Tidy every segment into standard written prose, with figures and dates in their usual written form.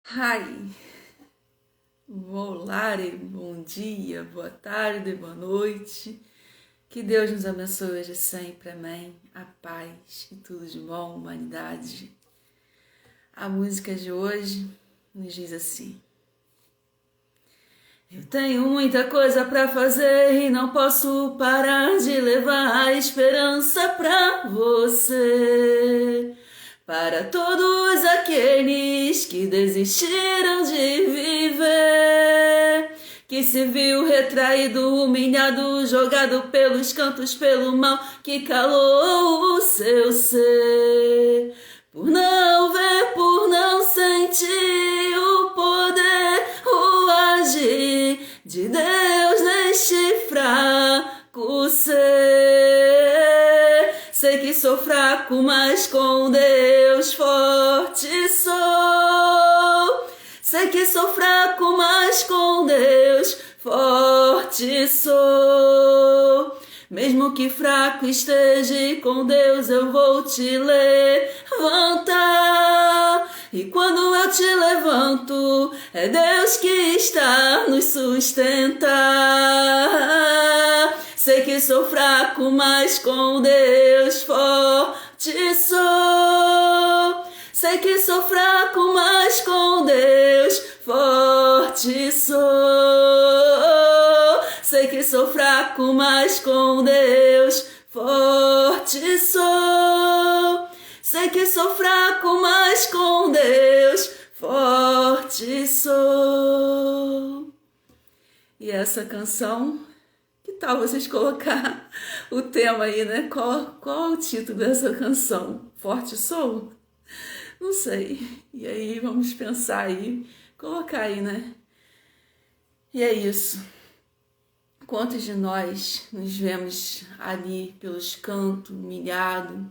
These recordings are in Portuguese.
Hi, volare, bom dia, boa tarde, boa noite. Que Deus nos abençoe hoje e sempre, amém. A paz e tudo de bom, humanidade. A música de hoje nos diz assim: eu tenho muita coisa pra fazer e não posso parar de levar a esperança pra você. Para todos aqueles que desistiram de viver, que se viu retraído, humilhado, jogado pelos cantos, pelo mal que calou o seu ser. Por não ver, por não sentir o poder, o agir de Deus neste fraco ser. Sei que sou fraco, mas com Deus forte sou. Sei que sou fraco, mas com Deus forte sou. Mesmo que fraco esteja, com Deus eu vou te levantar. E quando eu te levanto, é Deus que está nos sustentar. Sei que sou fraco, mas com Deus forte sou. Sei que sou fraco, mas com Deus forte sou. Sei que sou fraco, mas com Deus forte sou. Sei que sou fraco, mas com Deus forte sou. E essa canção, que tal vocês colocar o tema aí, né? Qual é o título dessa canção? Forte sou? Não sei. E aí vamos pensar aí, colocar aí, né? E é isso. Quantos de nós nos vemos ali pelos cantos, humilhado,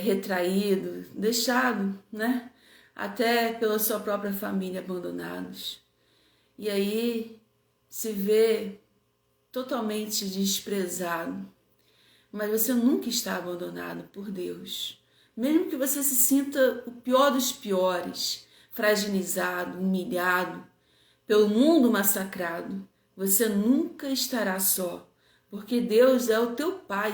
retraído, deixado, né? Até pela sua própria família abandonados. E aí se vê totalmente desprezado. Mas você nunca está abandonado por Deus. Mesmo que você se sinta o pior dos piores, fragilizado, humilhado, pelo mundo massacrado, você nunca estará só, porque Deus é o teu Pai,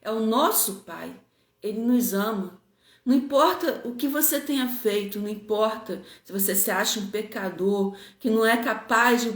é o nosso Pai. Ele nos ama. Não importa o que você tenha feito, não importa se você se acha um pecador que não é capaz de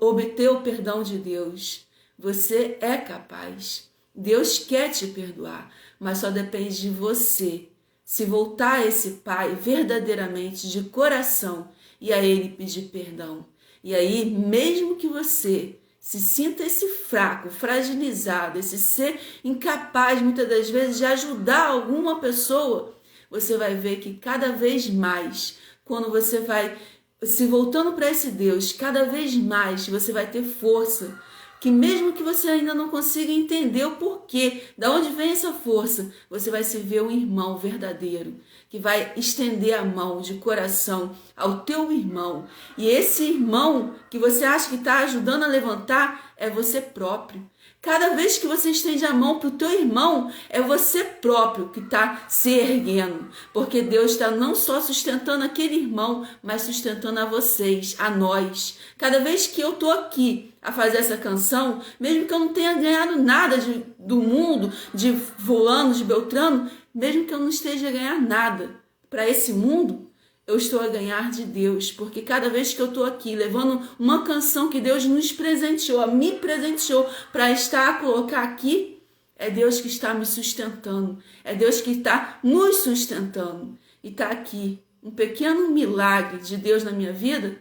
obter o perdão de Deus. Você é capaz. Deus quer te perdoar, mas só depende de você se voltar a esse Pai verdadeiramente, de coração, e a Ele pedir perdão. E aí, mesmo que você se sinta esse fraco, fragilizado, esse ser incapaz muitas das vezes de ajudar alguma pessoa, você vai ver que cada vez mais, quando você vai se voltando para esse Deus, cada vez mais você vai ter força, que mesmo que você ainda não consiga entender o porquê, da onde vem essa força, você vai se ver um irmão verdadeiro, que vai estender a mão de coração ao teu irmão. E esse irmão que você acha que está ajudando a levantar é você próprio. Cada vez que você estende a mão para o teu irmão, é você próprio que está se erguendo. Porque Deus está não só sustentando aquele irmão, mas sustentando a vocês, a nós. Cada vez que eu estou aqui a fazer essa canção, mesmo que eu não tenha ganhado nada do mundo, de fulano, de Beltrano, mesmo que eu não esteja a ganhar nada para esse mundo, eu estou a ganhar de Deus, porque cada vez que eu estou aqui levando uma canção que Deus nos presenteou, me presenteou para estar a colocar aqui, é Deus que está me sustentando, é Deus que está nos sustentando. E está aqui um pequeno milagre de Deus na minha vida,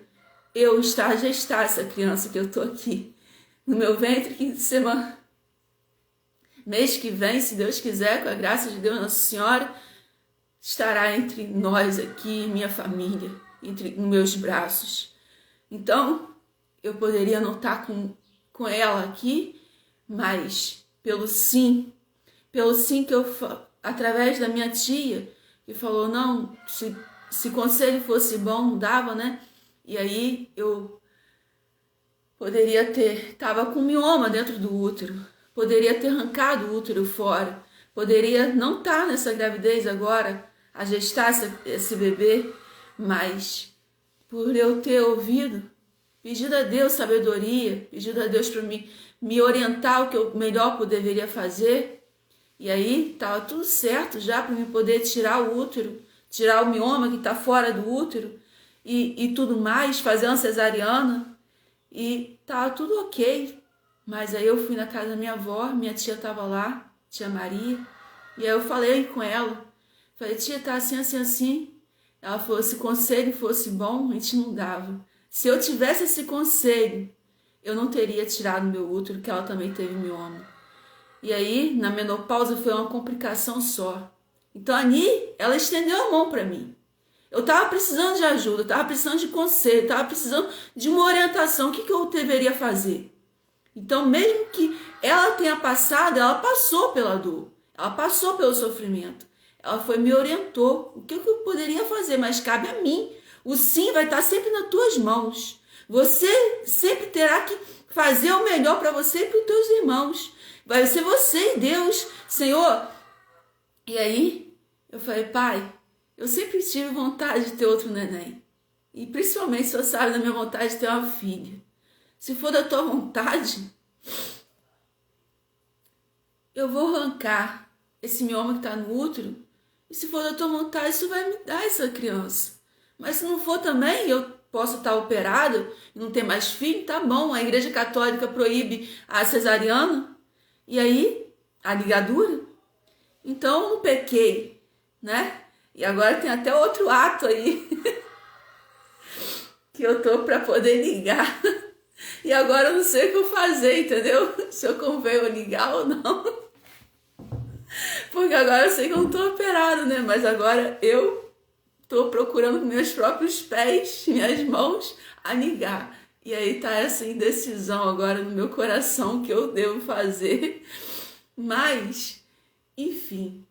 eu estar a gestar essa criança que eu estou aqui no meu ventre, que semana, mês que vem, se Deus quiser, com a graça de Deus Nossa Senhora, estará entre nós aqui, minha família, nos meus braços. Então, eu poderia não estar com ela aqui, mas pelo sim que eu, através da minha tia, que falou, não, se conselho fosse bom, não dava, né? E aí eu poderia estava com mioma dentro do útero, poderia ter arrancado o útero fora, poderia não estar nessa gravidez agora, a gestar esse bebê, Mas por eu ter ouvido, pedido a Deus sabedoria, pedido a Deus para me orientar o que eu melhor eu deveria fazer, e aí estava tudo certo já para me poder tirar o útero, tirar o mioma que está fora do útero e tudo mais, fazer uma cesariana, e estava tudo ok. Mas aí eu fui na casa da minha avó, minha tia estava lá, tia Maria, e aí eu falei com ela, falei, tia, tá assim, assim, assim. Ela falou, se conselho fosse bom, a gente não dava. Se eu tivesse esse conselho, eu não teria tirado meu útero, que ela também teve mioma. E aí, na menopausa, foi uma complicação só. Então, a Ani, ela estendeu a mão para mim. Eu tava precisando de ajuda, eu tava precisando de conselho, eu tava precisando de uma orientação. O que eu deveria fazer? Então, mesmo que ela tenha passado, ela passou pela dor, ela passou pelo sofrimento. Ela foi me orientou o que eu poderia fazer, mas cabe a mim. O sim vai estar sempre nas tuas mãos. Você sempre terá que fazer o melhor para você e para os teus irmãos. Vai ser você e Deus, Senhor. E aí, eu falei, pai, eu sempre tive vontade de ter outro neném. E principalmente, o Senhor sabe da minha vontade de ter uma filha. Se for da tua vontade, eu vou arrancar esse mioma que está no útero. E se for da tua vontade, isso vai me dar essa criança. Mas se não for também, eu posso estar operado e não ter mais filho, tá bom. A Igreja Católica proíbe a cesariana. E aí, a ligadura. Então, eu não pequei, né? E agora tem até outro ato aí que eu tô para poder ligar. E agora eu não sei o que eu fazer, entendeu? Se eu convém eu ligar ou não. Porque agora eu sei que eu não tô operado, né? Mas agora eu tô procurando com meus próprios pés, minhas mãos, a ligar. E aí tá essa indecisão agora no meu coração que eu devo fazer. Mas, enfim.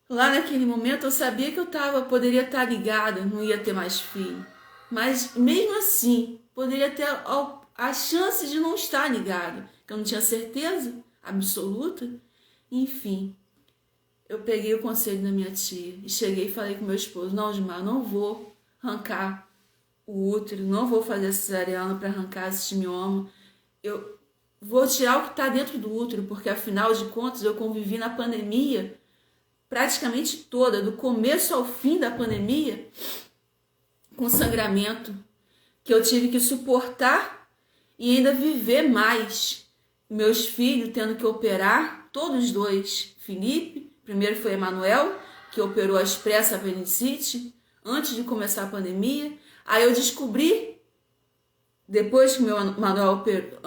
Lá naquele momento eu sabia que poderia estar ligada, não ia ter mais filho. Mas mesmo assim, poderia ter a chance de não estar ligado. Que eu não tinha certeza absoluta. Enfim, eu peguei o conselho da minha tia e cheguei e falei com meu esposo, não, Gilmar, não vou arrancar o útero, não vou fazer a cesariana para arrancar esse mioma. Eu vou tirar o que está dentro do útero, porque afinal de contas eu convivi na pandemia praticamente toda, do começo ao fim da pandemia, com sangramento, que eu tive que suportar e ainda viver mais. Meus filhos tendo que operar, todos dois, Felipe, primeiro foi Emanuel, que operou às pressas a apendicite, antes de começar a pandemia. Aí eu descobri, depois que o meu Manuel operou,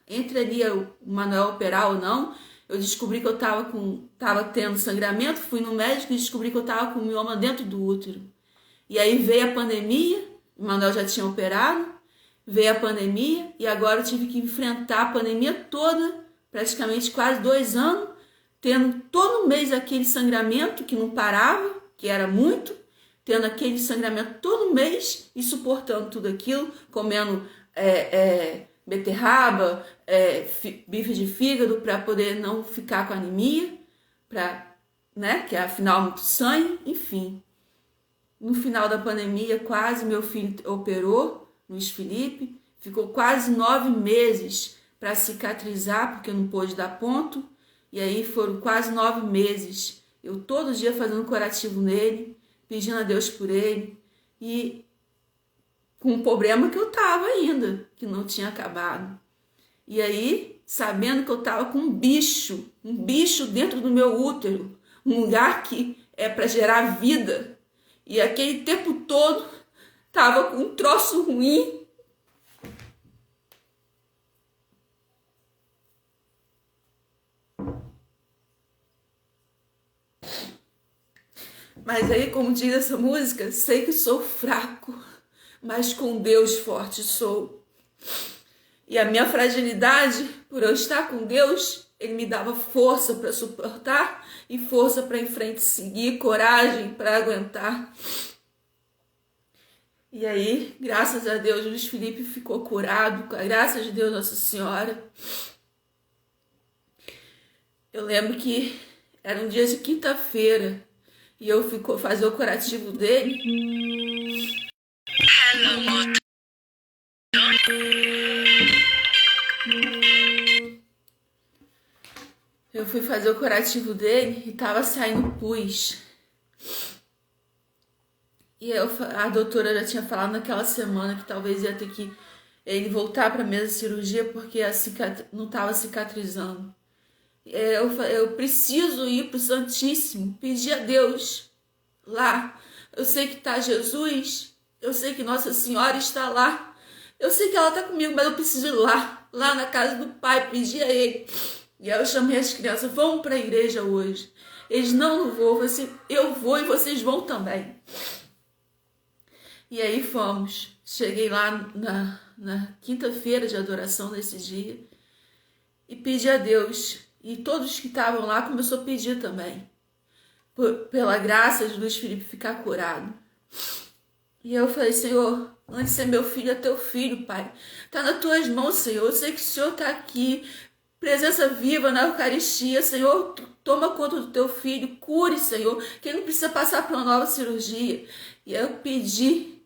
entre ali o Manuel operar ou não, eu descobri que eu tava tendo sangramento, fui no médico e descobri que eu tava com mioma dentro do útero. E aí veio a pandemia, o Manuel já tinha operado, veio a pandemia e agora eu tive que enfrentar a pandemia toda, praticamente quase 2 anos, tendo todo mês aquele sangramento que não parava, que era muito, tendo aquele sangramento todo mês e suportando tudo aquilo, comendo beterraba, bife de fígado para poder não ficar com anemia, que é afinal muito sangue, enfim. No final da pandemia, quase meu filho operou, Luiz Felipe, ficou quase 9 meses para cicatrizar, porque não pôde dar ponto, e aí foram quase 9 meses, eu todo dia fazendo curativo nele, pedindo a Deus por ele, e com um problema que eu tava ainda, que não tinha acabado. E aí, sabendo que eu tava com um bicho dentro do meu útero, um lugar que é para gerar vida, e aquele tempo todo tava com um troço ruim. Mas aí, como diz essa música, sei que sou fraco, mas com Deus forte sou. E a minha fragilidade, por eu estar com Deus, Ele me dava força para suportar e força para em frente seguir, coragem para aguentar. E aí, graças a Deus, Luiz Felipe ficou curado, com a graça de Deus Nossa Senhora. Eu lembro que era um dia de quinta-feira E eu fui fazer o curativo dele. Eu fui fazer o curativo dele e tava saindo pus. E a doutora já tinha falado naquela semana que talvez ia ter que ele voltar para a mesa de cirurgia porque não estava cicatrizando. Eu preciso ir para o Santíssimo, pedir a Deus lá. Eu sei que está Jesus, eu sei que Nossa Senhora está lá. Eu sei que ela está comigo, mas eu preciso ir lá na casa do Pai, pedir a Ele. E aí eu chamei as crianças, vamos para a igreja hoje. Eles não vão, assim, eu vou e vocês vão também. E aí fomos. Cheguei lá na quinta-feira de adoração desse dia e pedi a Deus. E todos que estavam lá começaram a pedir também. Pela graça de Luiz Felipe ficar curado. E eu falei, Senhor, antes de ser meu filho é teu filho, Pai. Está nas tuas mãos, Senhor. Eu sei que o Senhor está aqui. Presença viva na Eucaristia. Senhor, toma conta do teu filho. Cure, Senhor, que ele não precisa passar por uma nova cirurgia. E aí eu pedi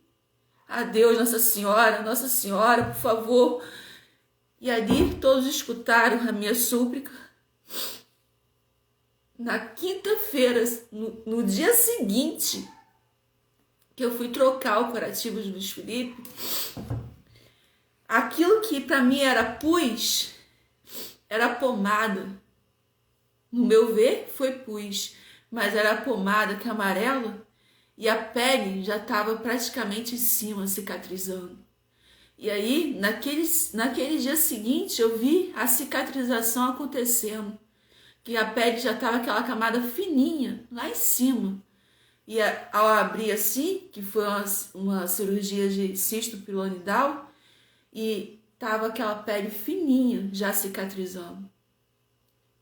a Deus, Nossa Senhora, por favor. E ali todos escutaram a minha súplica. Na quinta-feira, no dia seguinte, que eu fui trocar o curativo de Luiz Felipe, aquilo que para mim era pus, era pomada. No meu ver, foi pus, mas era pomada que é amarela e a pele já estava praticamente em cima, cicatrizando. E aí, naquele dia seguinte, eu vi a cicatrização acontecendo. Que a pele já estava aquela camada fininha, lá em cima. E ao abrir assim, que foi uma cirurgia de cisto pilonidal, e estava aquela pele fininha, já cicatrizando.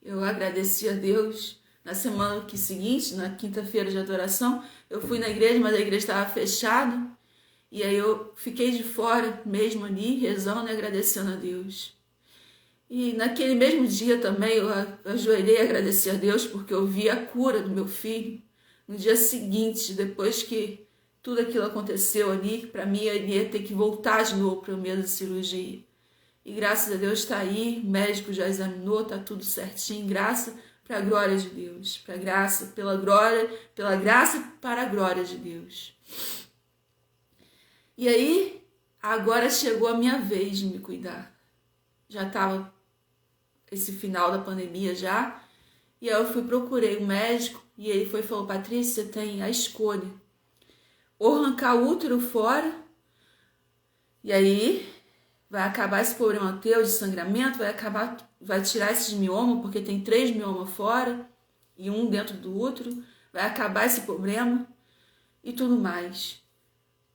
Eu agradeci a Deus. Na semana seguinte, na quinta-feira de adoração, eu fui na igreja, mas a igreja estava fechada. E aí eu fiquei de fora mesmo ali, rezando e agradecendo a Deus. E naquele mesmo dia também eu ajoelhei e agradeci a Deus porque eu vi a cura do meu filho. No dia seguinte, depois que tudo aquilo aconteceu ali, para mim ele ia ter que voltar de novo para o meio da cirurgia. E graças a Deus está aí, o médico já examinou, está tudo certinho, graça para a glória de Deus. Pela graça para a glória de Deus. E aí, agora chegou a minha vez de me cuidar. Já estava esse final da pandemia já, e aí eu procurei um médico, e ele falou, Patrícia, você tem a escolha, ou arrancar o útero fora, e aí vai acabar esse problema teu de sangramento, vai tirar esses miomas, porque tem 3 miomas fora, e 1 dentro do útero, vai acabar esse problema, e tudo mais.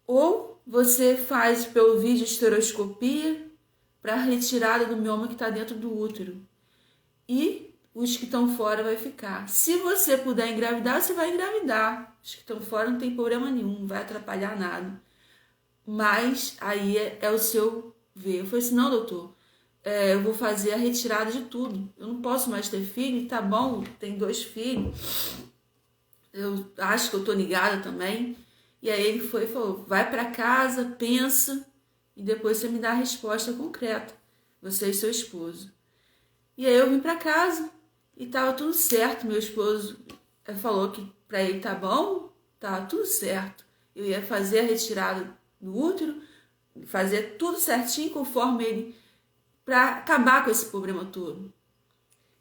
Ou você faz pelo vídeo esteroscopia, para a retirada do mioma que está dentro do útero. E os que estão fora vai ficar. Se você puder engravidar, você vai engravidar. Os que estão fora não tem problema nenhum, não vai atrapalhar nada. Mas aí é o seu ver. Eu falei assim, não, doutor, eu vou fazer a retirada de tudo. Eu não posso mais ter filho, tá bom, tem 2 filhos. Eu acho que eu tô ligada também. E aí ele foi e falou, vai para casa, pensa, e depois você me dá a resposta concreta, você e seu esposo. E aí eu vim para casa e tava tudo certo. Meu esposo falou que para ele tá bom, tá tudo certo. Eu ia fazer a retirada do útero, fazer tudo certinho conforme ele, para acabar com esse problema todo.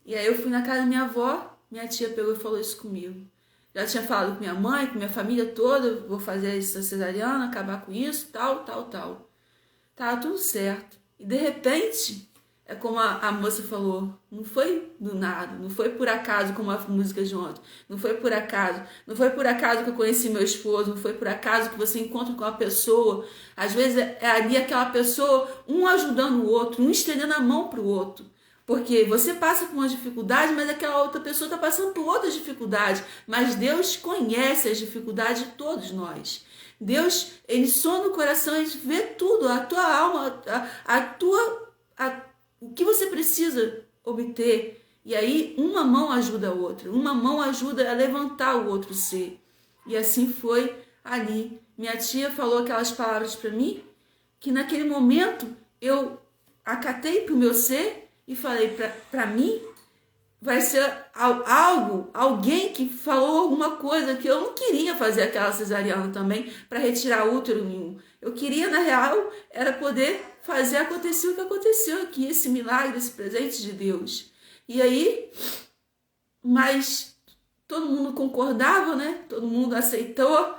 E aí eu fui na casa da minha avó, minha tia pegou e falou isso comigo. Já tinha falado com minha mãe, com minha família toda, vou fazer essa cesariana, acabar com isso, tal. Tava tudo certo. E de repente, é como a moça falou, não foi do nada, não foi por acaso como a música de ontem, não foi por acaso que eu conheci meu esposo, não foi por acaso que você encontra com uma pessoa, às vezes é ali aquela pessoa, um ajudando o outro, um estendendo a mão para o outro. Porque você passa por uma dificuldade, mas aquela outra pessoa está passando por outra dificuldade. Mas Deus conhece as dificuldades de todos nós. Deus, Ele sonda o coração, Ele vê tudo, a tua alma, o que você precisa obter. E aí uma mão ajuda a outra, uma mão ajuda a levantar o outro ser. E assim foi ali. Minha tia falou aquelas palavras para mim, que naquele momento eu acatei para o meu ser e falei para mim, vai ser alguém que falou alguma coisa que eu não queria fazer aquela cesariana também para retirar útero nenhum. Eu queria, na real, era poder fazer acontecer o que aconteceu aqui, esse milagre, esse presente de Deus. E aí, mas todo mundo concordava, né? Todo mundo aceitou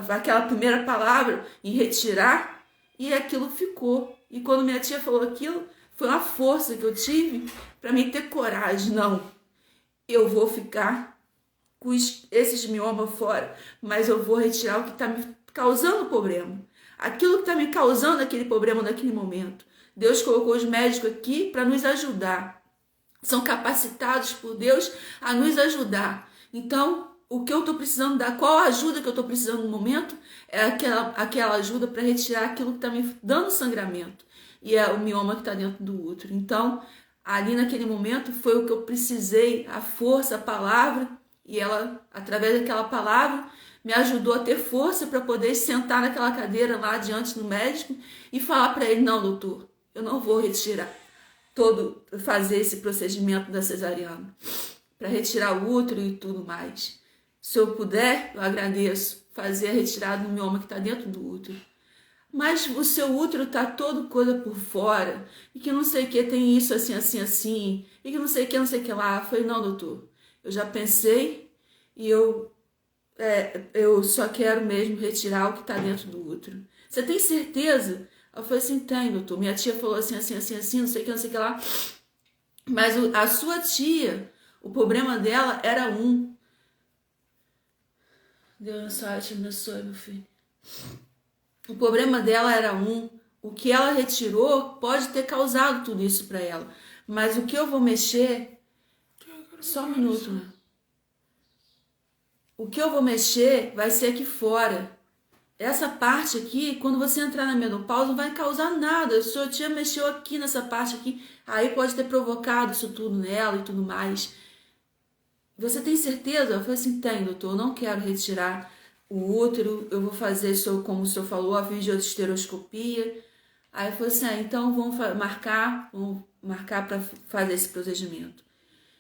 aquela primeira palavra em retirar, e aquilo ficou. E quando minha tia falou aquilo, foi uma força que eu tive para mim ter coragem. Não, eu vou ficar com esses miomas fora, mas eu vou retirar o que está me causando problema. Aquilo que está me causando aquele problema naquele momento. Deus colocou os médicos aqui para nos ajudar. São capacitados por Deus a nos ajudar. Então, o que eu estou precisando dar, qual a ajuda que eu estou precisando no momento, é aquela ajuda para retirar aquilo que está me dando sangramento. E é o mioma que está dentro do útero. Então, ali naquele momento foi o que eu precisei, a força, a palavra, e ela, através daquela palavra, me ajudou a ter força para poder sentar naquela cadeira lá diante do médico e falar para ele, não, doutor, eu não vou retirar fazer esse procedimento da cesariana, para retirar o útero e tudo mais. Se eu puder, eu agradeço, fazer a retirada do mioma que está dentro do útero. Mas o seu útero tá todo coisa por fora, e que não sei o que, tem isso assim, assim, assim, e que não sei o que, não sei o que lá. Eu falei, não, doutor, eu já pensei e eu só quero mesmo retirar o que tá dentro do útero. Você tem certeza? Eu falei assim, tem, doutor. Minha tia falou assim, assim, assim, assim, não sei o que, não sei o que lá. Mas a sua tia, o problema dela era um. Deus te abençoe, meu filho. O problema dela era um. O que ela retirou pode ter causado tudo isso para ela. Mas o que eu vou mexer... Só um minuto, né? O que eu vou mexer vai ser aqui fora. Essa parte aqui, quando você entrar na menopausa, não vai causar nada. A sua tia mexeu aqui nessa parte aqui. Aí pode ter provocado isso tudo nela e tudo mais. Você tem certeza? Eu falei assim, tem, doutor. Eu não quero retirar o útero. Eu vou fazer, como o senhor falou, a videoesteroscopia. Aí eu falei assim, então vamos marcar para fazer esse procedimento.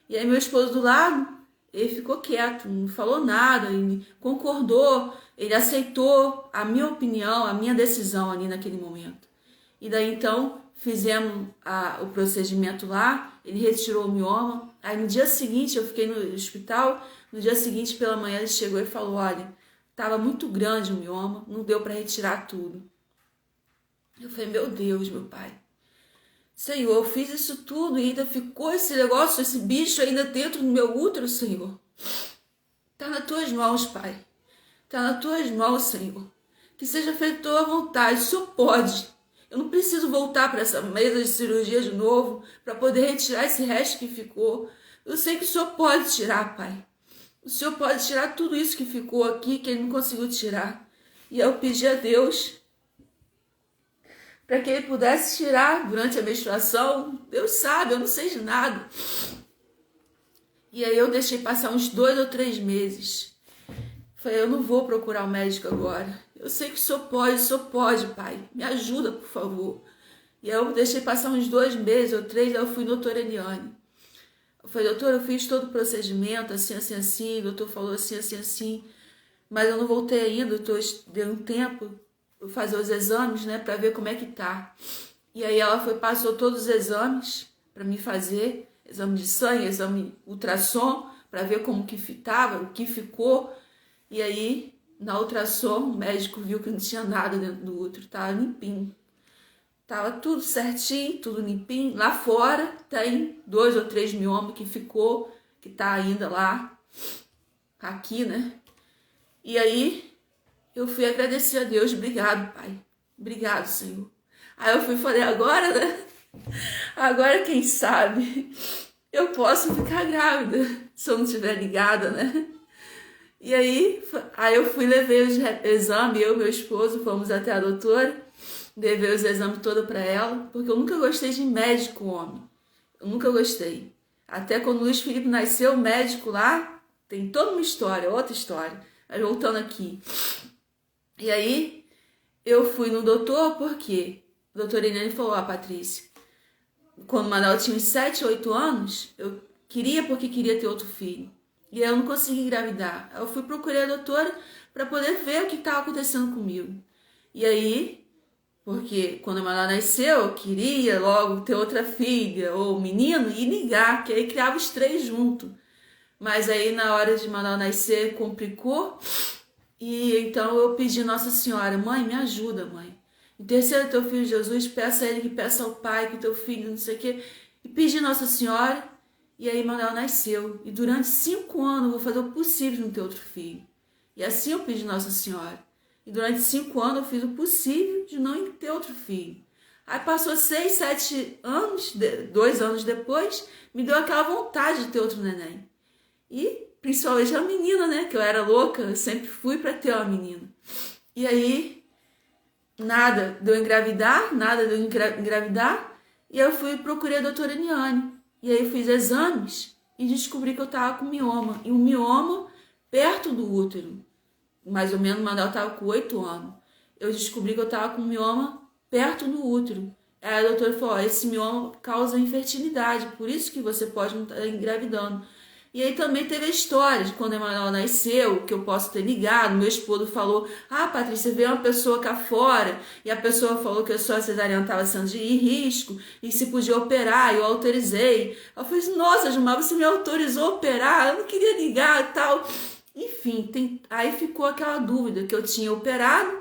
E aí meu esposo do lado, ele ficou quieto, não falou nada, ele concordou, ele aceitou a minha opinião, a minha decisão ali naquele momento. E daí então fizemos o procedimento lá, ele retirou o mioma. Aí no dia seguinte, eu fiquei no hospital, no dia seguinte pela manhã ele chegou e falou, olha, estava muito grande o mioma, não deu para retirar tudo. Eu falei, meu Deus, meu pai. Senhor, eu fiz isso tudo e ainda ficou esse negócio, esse bicho ainda dentro do meu útero, Senhor. Está nas tuas mãos, Pai. Está nas tuas mãos, Senhor. Que seja feita a tua vontade. O Senhor pode. Eu não preciso voltar para essa mesa de cirurgia de novo para poder retirar esse resto que ficou. Eu sei que o Senhor pode tirar, Pai. O Senhor pode tirar tudo isso que ficou aqui, que Ele não conseguiu tirar. E eu pedi a Deus para que Ele pudesse tirar durante a menstruação. Deus sabe, eu não sei de nada. E aí eu deixei passar uns 2 ou 3 meses. Falei, eu não vou procurar um médico agora. Eu sei que o Senhor pode, Pai. Me ajuda, por favor. E aí eu deixei passar uns 2 meses ou 3, aí eu fui no doutor Eliane. Eu falei, doutor, eu fiz todo o procedimento, assim, assim, assim. O doutor falou assim, assim, assim. Mas eu não voltei ainda, deu um tempo fazer os exames, né, para ver como é que tá. E aí ela passou todos os exames para me fazer, exame de sangue, exame ultrassom, para ver como que tava, o que ficou. E aí, na ultrassom, o médico viu que não tinha nada dentro do útero, tava limpinho. Tava tudo certinho, tudo limpinho. Lá fora tem 2 ou 3 miomas que ficou, que tá ainda lá, aqui, né? E aí eu fui agradecer a Deus, obrigado, Pai. Obrigado, Senhor. Aí eu fui e falei, agora, né? Agora, quem sabe, eu posso ficar grávida, se eu não estiver ligada, né? E aí eu fui, levei os exames, eu e meu esposo, fomos até a doutora, levei os exames todos para ela, porque eu nunca gostei de médico homem. Eu nunca gostei. Até quando o Luiz Felipe nasceu, o médico lá, tem toda uma história, outra história. Mas voltando aqui. E aí, eu fui no doutor porque o doutor Eliane falou, Patrícia, quando o Manuel tinha uns 7, 8 anos, eu queria porque queria ter outro filho. E aí eu não consegui engravidar. Eu fui procurar a doutora para poder ver o que estava acontecendo comigo. E aí, porque quando a Manuel nasceu, eu queria logo ter outra filha, ou menino, e ligar, que aí criava os 3 juntos. Mas aí na hora de Manuel nascer, complicou. E então eu pedi a Nossa Senhora, mãe, me ajuda, mãe. Interceda teu filho Jesus, peça a ele que peça ao Pai, que teu filho não sei o quê. E pedi a Nossa Senhora, e aí Manuel nasceu. E durante 5 anos eu vou fazer o possível de não ter outro filho. E assim eu pedi a Nossa Senhora. E durante 5 anos eu fiz o possível de não ter outro filho. Aí passou 6, 7 anos, 2 anos depois, me deu aquela vontade de ter outro neném. E principalmente a menina, né? Que eu era louca, eu sempre fui para ter uma menina. E aí, nada deu engravidar, e eu fui procurei a doutora Niane. E aí eu fiz exames e descobri que eu tava com mioma. E um mioma perto do útero. Mais ou menos, o Manuel tava com 8 anos. Eu descobri que eu tava com mioma perto do útero. Aí a doutora falou, esse mioma causa infertilidade, por isso que você pode não estar engravidando. E aí também teve a história de quando a Emanuel nasceu, que eu posso ter ligado, meu esposo falou, Patrícia, veio uma pessoa cá fora, e a pessoa falou que a sua cesariana estava sendo de risco, e se podia operar, eu autorizei. Eu falei assim, nossa, Gilmar, você me autorizou a operar? Eu não queria ligar e tal. Enfim, aí ficou aquela dúvida que eu tinha operado,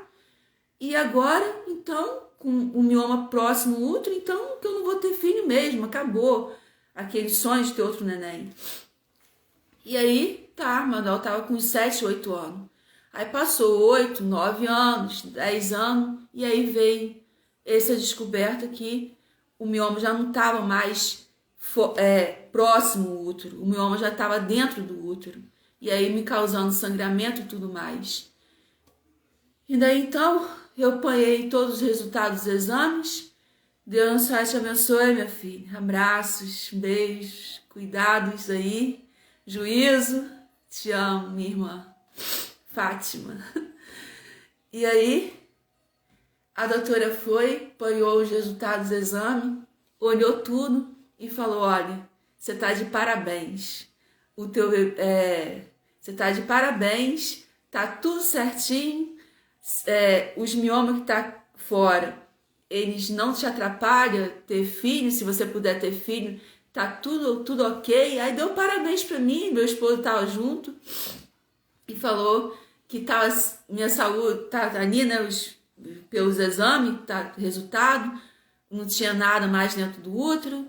e agora, então, com o mioma próximo ao útero, então que eu não vou ter filho mesmo, acabou aquele sonho de ter outro neném. E aí, Manuel tava com 7, 8 anos. Aí passou 8, 9 anos, 10 anos, e aí veio essa descoberta que o mioma já não estava mais próximo ao útero, o mioma já estava dentro do útero, e aí me causando sangramento e tudo mais. E daí então, eu apanhei todos os resultados dos exames. Deus te abençoe, minha filha. Abraços, beijos, cuidados aí. Juízo, te amo, minha irmã Fátima. E aí, a doutora foi, apanhou os resultados do exame, olhou tudo e falou, olha, você tá de parabéns. Você tá de parabéns, tá tudo certinho, os miomas que tá fora, eles não te atrapalham ter filho, se você puder ter filho, tá tudo ok. Aí deu parabéns pra mim, meu esposo tava junto e falou que tava, minha saúde tá ali, né, pelos exames, tá resultado, não tinha nada mais dentro do útero,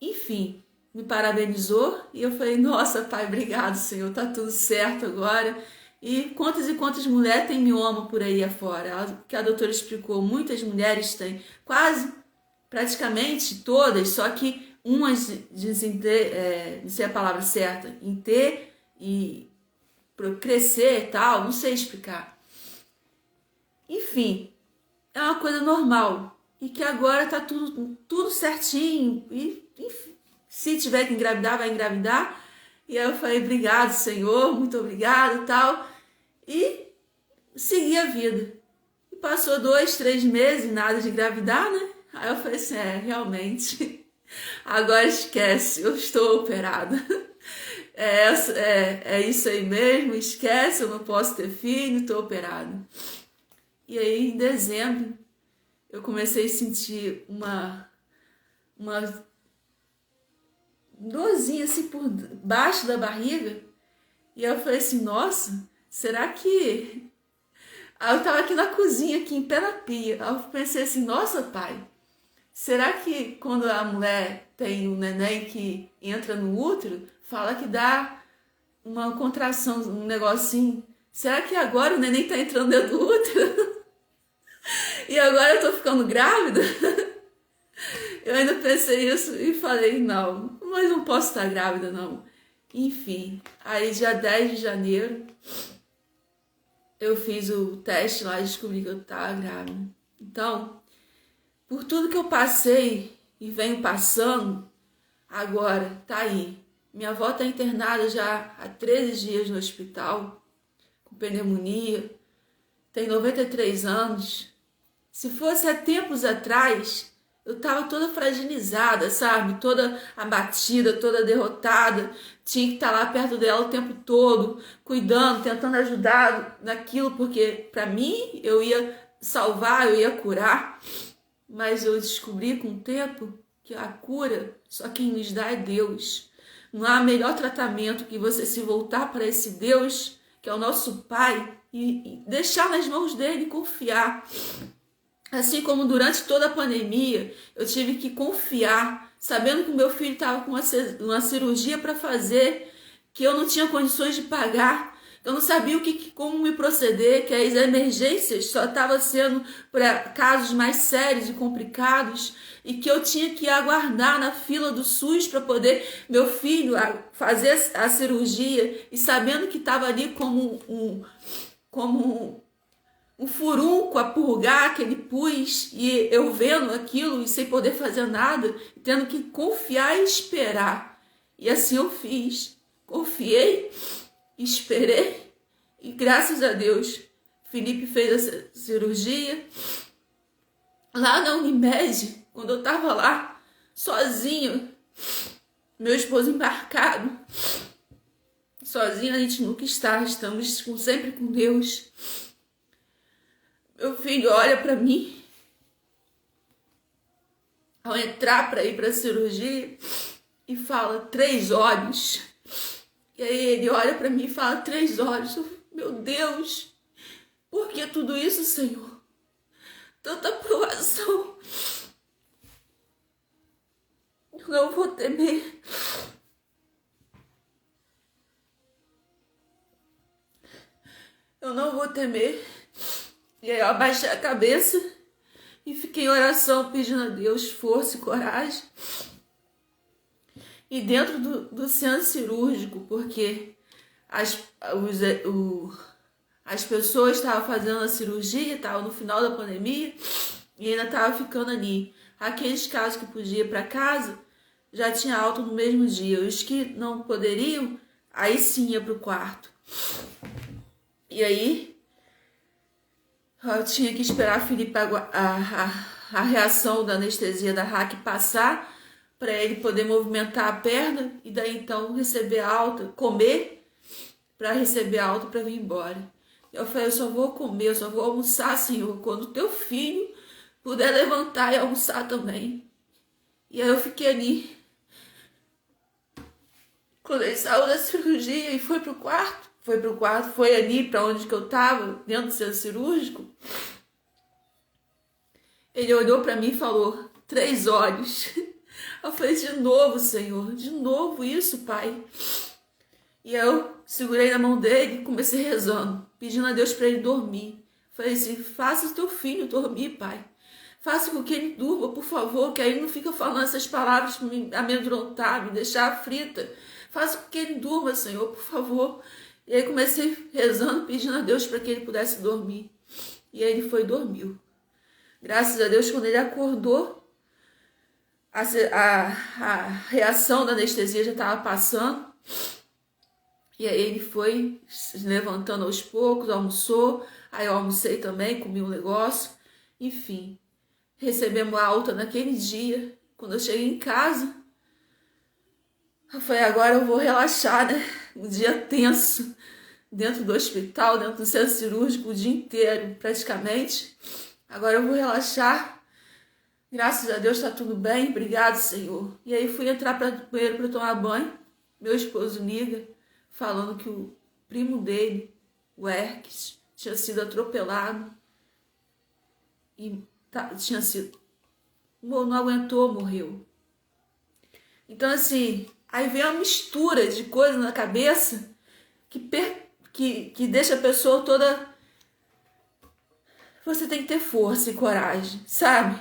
enfim, me parabenizou e eu falei, nossa, pai, obrigado, Senhor, tá tudo certo agora. E quantas mulheres têm mioma por aí afora? Que a doutora explicou, muitas mulheres têm, praticamente todas, só que umas dizem ter, não sei a palavra certa, em ter e crescer e tal, não sei explicar. Enfim, é uma coisa normal e que agora tá tudo certinho e enfim, se tiver que engravidar, vai engravidar. E aí eu falei, obrigado, Senhor, muito obrigado e tal. E segui a vida. E passou 2, 3 meses, nada de engravidar, né? Aí eu falei assim, realmente, agora esquece, eu estou operada. É isso aí mesmo, esquece, eu não posso ter filho, estou operada. E aí, em dezembro, eu comecei a sentir uma dorzinha assim por baixo da barriga. E eu falei assim, nossa, será que... Aí eu tava aqui na cozinha, aqui em pé na pia. Aí eu pensei assim, nossa, pai, será que quando a mulher tem um neném que entra no útero, fala que dá uma contração, um negocinho. Será que agora o neném tá entrando dentro do útero? E agora eu tô ficando grávida? Eu ainda pensei isso e falei, não, mas não posso estar grávida, não. Enfim, aí dia 10 de janeiro, eu fiz o teste lá e descobri que eu estava grávida. Então, por tudo que eu passei e venho passando, agora tá aí. Minha avó está internada já há 13 dias no hospital, com pneumonia, tem 93 anos. Se fosse há tempos atrás, eu estava toda fragilizada, sabe? Toda abatida, toda derrotada. Tinha que estar lá perto dela o tempo todo, cuidando, tentando ajudar naquilo, porque para mim eu ia salvar, eu ia curar. Mas eu descobri com o tempo que a cura, só quem nos dá é Deus. Não há melhor tratamento que você se voltar para esse Deus, que é o nosso Pai, e deixar nas mãos dele e confiar. Assim como durante toda a pandemia, eu tive que confiar, sabendo que o meu filho estava com uma cirurgia para fazer, que eu não tinha condições de pagar, eu não sabia como me proceder, que as emergências só estavam sendo para casos mais sérios e complicados, e que eu tinha que aguardar na fila do SUS para poder meu filho fazer a cirurgia, e sabendo que estava ali como um furúnculo a purgar aquele pus, e eu vendo aquilo e sem poder fazer nada, tendo que confiar e esperar. E assim eu fiz. Confiei, esperei, e graças a Deus, Felipe fez essa cirurgia. Lá na Unimed, quando eu estava lá, sozinho, meu esposo embarcado, sozinho a gente nunca está, estamos sempre com Deus. Meu filho olha para mim, ao entrar para ir para a cirurgia, e fala 3 olhos. E aí ele olha para mim e fala 3 olhos. Meu Deus, por que tudo isso, Senhor? Tanta provação. Eu não vou temer. Eu não vou temer. E aí eu abaixei a cabeça e fiquei em oração pedindo a Deus força e coragem. E dentro do centro cirúrgico, porque as pessoas estavam fazendo a cirurgia, estavam no final da pandemia e ainda estavam ficando ali. Aqueles casos que podiam ir para casa já tinha alta no mesmo dia. Os que não poderiam, aí sim ia para o quarto. E aí eu tinha que esperar a Felipe a reação da anestesia da RAC passar, para ele poder movimentar a perna e daí então receber alta, comer para receber alta para vir embora. Eu falei, eu só vou comer, eu só vou almoçar, Senhor, quando o teu filho puder levantar e almoçar também. E aí eu fiquei ali. Quando ele saiu da cirurgia e foi pro quarto, foi ali para onde que eu estava, dentro do centro cirúrgico, ele olhou para mim e falou, 3 olhos. Eu falei, de novo, Senhor, de novo isso, Pai. E eu segurei na mão dele e comecei rezando, pedindo a Deus para ele dormir. Falei assim, faça o teu filho dormir, Pai. Faça com que ele durma, por favor, que aí ele não fica falando essas palavras para me amedrontar, me deixar aflita. Faça com que ele durma, Senhor, por favor. E aí comecei rezando, pedindo a Deus para que ele pudesse dormir. E aí ele foi e dormiu. Graças a Deus, quando ele acordou, a reação da anestesia já estava passando. E aí ele foi se levantando aos poucos, almoçou. Aí eu almocei também, comi um negócio. Enfim, recebemos a alta naquele dia. Quando eu cheguei em casa, eu falei, agora eu vou relaxar, né? Um dia tenso, dentro do hospital, dentro do centro cirúrgico, o dia inteiro, praticamente. Agora eu vou relaxar. Graças a Deus está tudo bem, obrigado, Senhor. E aí fui entrar para o banheiro para tomar banho. Meu esposo liga, falando que o primo dele, o Erques, tinha sido atropelado. E tinha sido... Não aguentou, morreu. Então, assim, aí vem uma mistura de coisas na cabeça que deixa a pessoa toda... Você tem que ter força e coragem, sabe?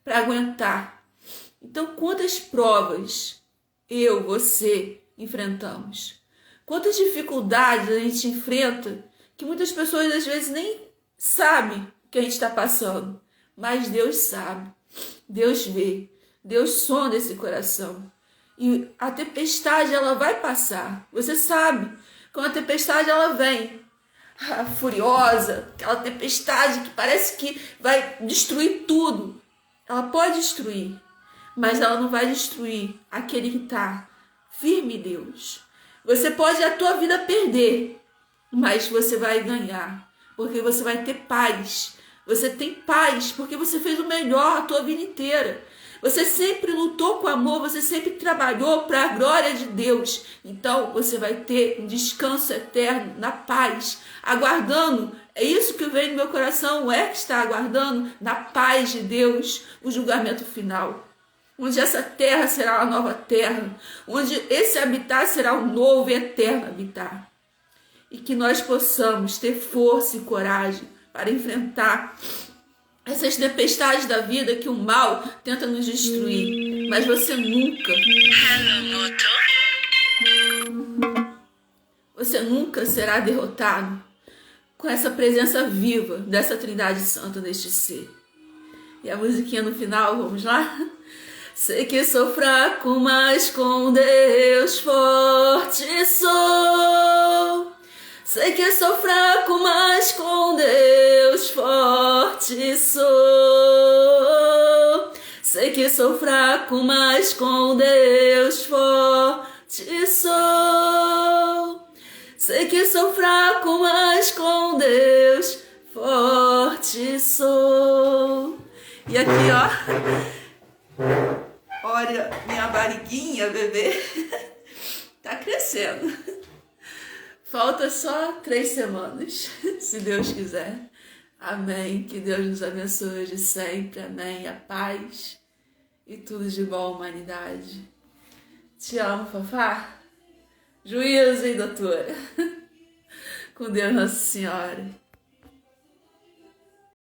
Para aguentar. Então, quantas provas você enfrentamos? Quantas dificuldades a gente enfrenta que muitas pessoas às vezes nem sabem o que a gente está passando. Mas Deus sabe, Deus vê, Deus sonda esse coração. E a tempestade, ela vai passar. Você sabe, quando a tempestade ela vem, furiosa, aquela tempestade que parece que vai destruir tudo. Ela pode destruir, mas ela não vai destruir aquele que está firme em Deus. Você pode a tua vida perder, mas você vai ganhar, porque você vai ter paz. Você tem paz porque você fez o melhor a tua vida inteira. Você sempre lutou com amor, você sempre trabalhou para a glória de Deus. Então você vai ter um descanso eterno na paz, aguardando. É isso que vem no meu coração, é que está aguardando na paz de Deus o julgamento final. Onde essa terra será a nova terra, onde esse habitar será o novo e eterno habitar. E que nós possamos ter força e coragem para enfrentar essas tempestades da vida que o mal tenta nos destruir. Mas você nunca será derrotado com essa presença viva dessa Trindade Santa neste ser. E a musiquinha no final, vamos lá? Sei que sou fraco, mas com Deus forte sou. Sei que sou fraco, mas com Deus forte sou. Sei que sou fraco, mas com Deus forte sou. Sei que sou fraco, mas com Deus forte sou. E aqui, ó, olha minha barriguinha, bebê, tá crescendo. Falta só 3 semanas, se Deus quiser. Amém. Que Deus nos abençoe de sempre. Amém. A paz e tudo de bom à humanidade. Te amo, Fafá. Juízo, hein, doutora? Com Deus, Nossa Senhora.